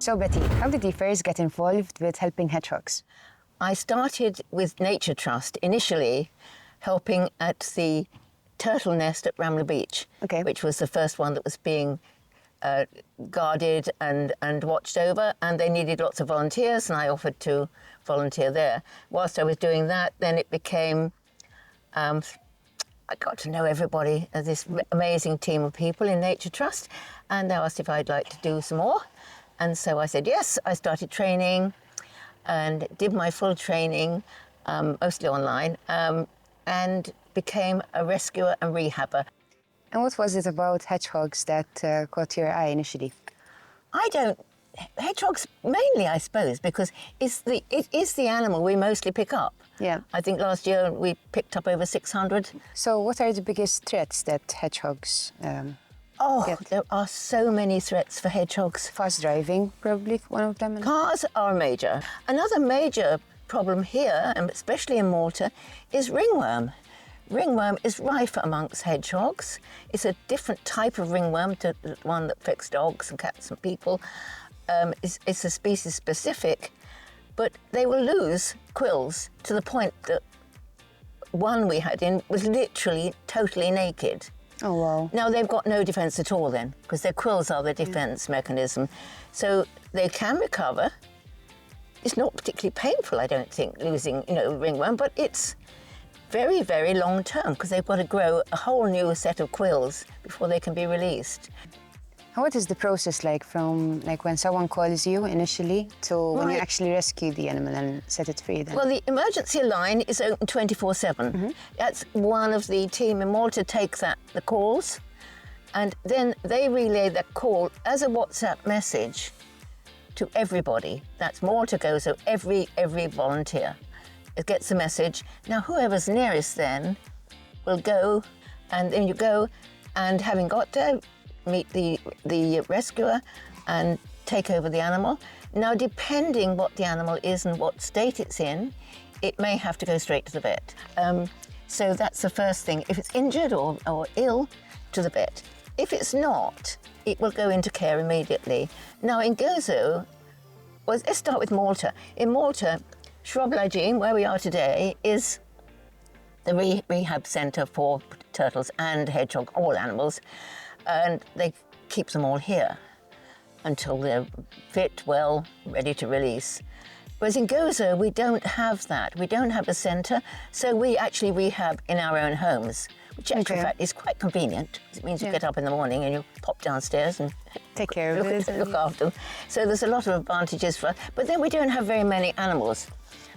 So Betty, how did you first get involved with helping hedgehogs? I started with Nature Trust, initially helping at the turtle nest at Ramla Beach, which was the first one that was being guarded and watched over, and they needed lots of volunteers, and I offered to volunteer there. Whilst I was doing that, then it became, I got to know everybody, this amazing team of people in Nature Trust, and they asked if I'd like to do some more. And so I said yes. I started training and did my full training, mostly online, and became a rescuer and rehabber. And what was it about hedgehogs that caught your eye initially? Hedgehogs mainly, I suppose, because it is the animal we mostly pick up. Yeah. I think last year we picked up over 600. So what are the biggest threats that hedgehogs get? There are so many threats for hedgehogs. Fast driving, probably one of them. Cars are major. Another major problem here, and especially in Malta, is ringworm. Ringworm is rife amongst hedgehogs. It's a different type of ringworm to the one that affects dogs and cats and people. It's a species specific, but they will lose quills to the point that one we had in was literally totally naked. Oh, wow. Now, they've got no defence at all then, because their quills are the defence mechanism. So they can recover. It's not particularly painful, I don't think, losing, ringworm, but it's very, very long term, because they've got to grow a whole new set of quills before they can be released. And what is the process like from when someone calls you initially to when you actually rescue the animal and set it free then? Well, the emergency line is open 24/7. Mm-hmm. That's one of the team in Malta takes the calls, and then they relay that call as a WhatsApp message to everybody. That's Malta goes, so every volunteer. It gets the message. Now, whoever's nearest then will go, and then you go, and having got there, meet the rescuer and take over the animal. Now, depending what the animal is and what state it's in, it may have to go straight to the vet. So that's the first thing. If it's injured or ill, to the vet. If it's not, it will go into care immediately. Now, in Gozo, let's start with Malta. In Malta, Shrub Lagine, where we are today, is the rehab centre for turtles and hedgehog, all animals, and they keep them all here until they're fit, well, ready to release. Whereas in Gozo, we don't have that. We don't have a centre, so we actually rehab in our own homes, which in fact is quite convenient. It means you get up in the morning and you pop downstairs and take care of it. Look after them. So there's a lot of advantages for us. But then we don't have very many animals.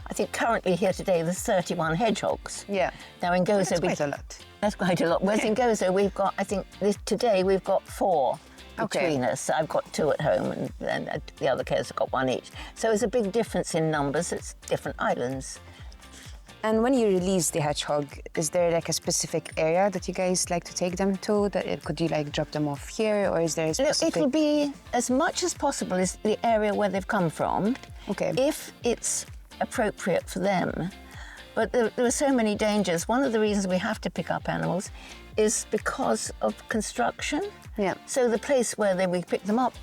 I think currently here today there's 31 hedgehogs. Yeah. Now in Gozo, that's quite a lot. That's quite a lot. Whereas in Gozo we've got, I think today we've got 4 between us. I've got 2 at home and the other carers have got 1 each. So it's a big difference in numbers. It's different islands. And when you release the hedgehog, is there a specific area that you guys like to take them to? Could you drop them off here, or is there a specific... It'll be as much as possible as the area where they've come from. Okay. If it's appropriate for them. But there are so many dangers. One of the reasons we have to pick up animals is because of construction. Yeah. So the place where we pick them up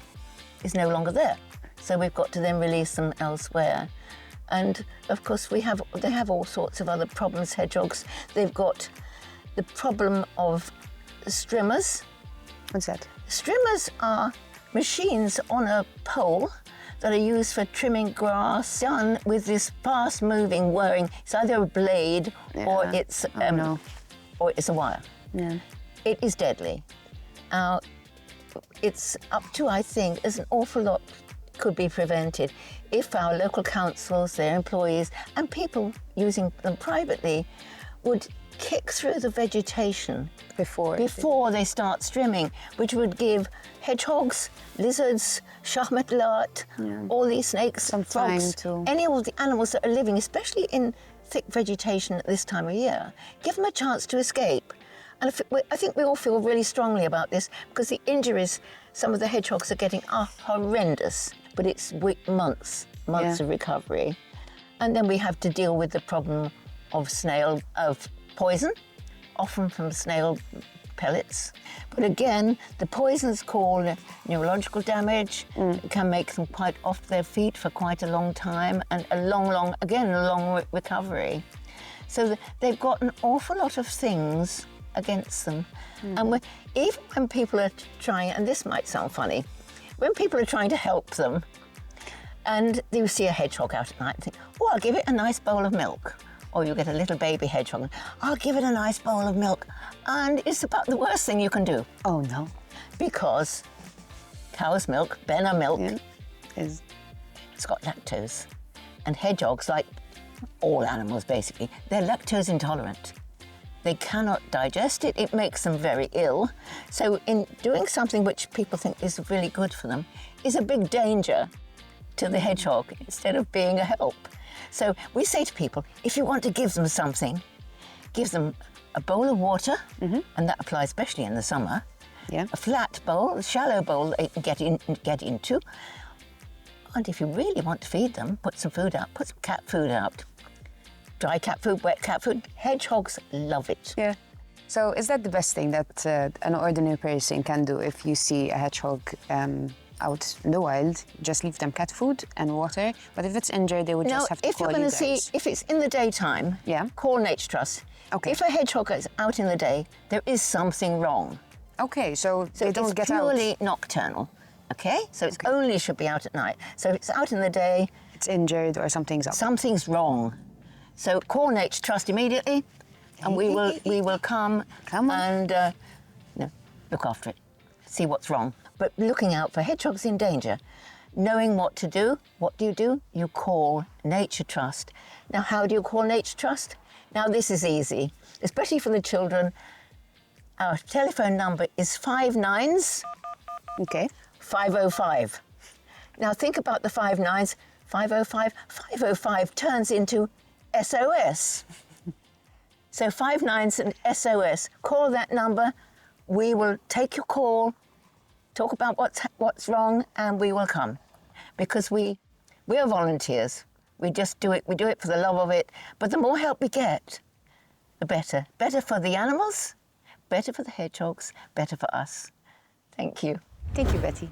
is no longer there. So we've got to then release them elsewhere. And of course they have all sorts of other problems, hedgehogs. They've got the problem of streamers. What's that? Streamers are machines on a pole that are used for trimming grass done with this fast-moving whirring. It's either a blade or it's a wire. Yeah. It is deadly. It's up to, I think, there's an awful lot could be prevented if our local councils, their employees, and people using them privately would kick through the vegetation before they start streaming, which would give hedgehogs, lizards, shahmatlat, all these snakes, frogs, any of the animals that are living, especially in thick vegetation at this time of year, give them a chance to escape. And I think we all feel really strongly about this because the injuries some of the hedgehogs are getting are horrendous, but it's months of recovery. And then we have to deal with the problem of poison, often from snail pellets. But again, the poisons cause neurological damage. It can make them quite off their feet for quite a long time, and a long recovery. So they've got an awful lot of things against them. And even when people are trying, and this might sound funny, when people are trying to help them, and you see a hedgehog out at night and think, oh, I'll give it a nice bowl of milk. Or you get a little baby hedgehog, I'll give it a nice bowl of milk. And it's about the worst thing you can do. Oh, no. Because cow's milk, Benna milk, Is it's got lactose. And hedgehogs, like all animals basically, they're lactose intolerant. They cannot digest it. It makes them very ill. So in doing something which people think is really good for them is a big danger to the hedgehog instead of being a help. So we say to people, if you want to give them something, give them a bowl of water, and that applies especially in the summer. Yeah. A flat bowl, a shallow bowl they can get into. And if you really want to feed them, put some food out, put some cat food out. Dry cat food, wet cat food. Hedgehogs love it. Yeah. So is that the best thing that an ordinary person can do if you see a hedgehog out in the wild? Just leave them cat food and water. But if it's injured, they would just have to call you guys. If you're going to see, if it's in the daytime, call Nature Trust. Okay. If a hedgehog is out in the day, there is something wrong. Okay, so they don't get out. It's purely nocturnal. Okay, so it only should be out at night. So if it's out in the day, It's injured or something's up. something's wrong. So call Nature Trust immediately, and we will come Come on. and look after it, see what's wrong. But looking out for hedgehogs in danger, knowing what to do. What do? You call Nature Trust. Now, how do you call Nature Trust? Now, this is easy, especially for the children. Our telephone number is 59s. Okay. 505. Now think about the 5 nines. 505. 505 turns into SOS. So 5 nines and SOS. Call that number. We will take your call, talk about what's wrong, and we will come. Because we are volunteers. We just do it. We do it for the love of it. But the more help we get, the better. Better for the animals, better for the hedgehogs, better for us. Thank you. Thank you, Betty.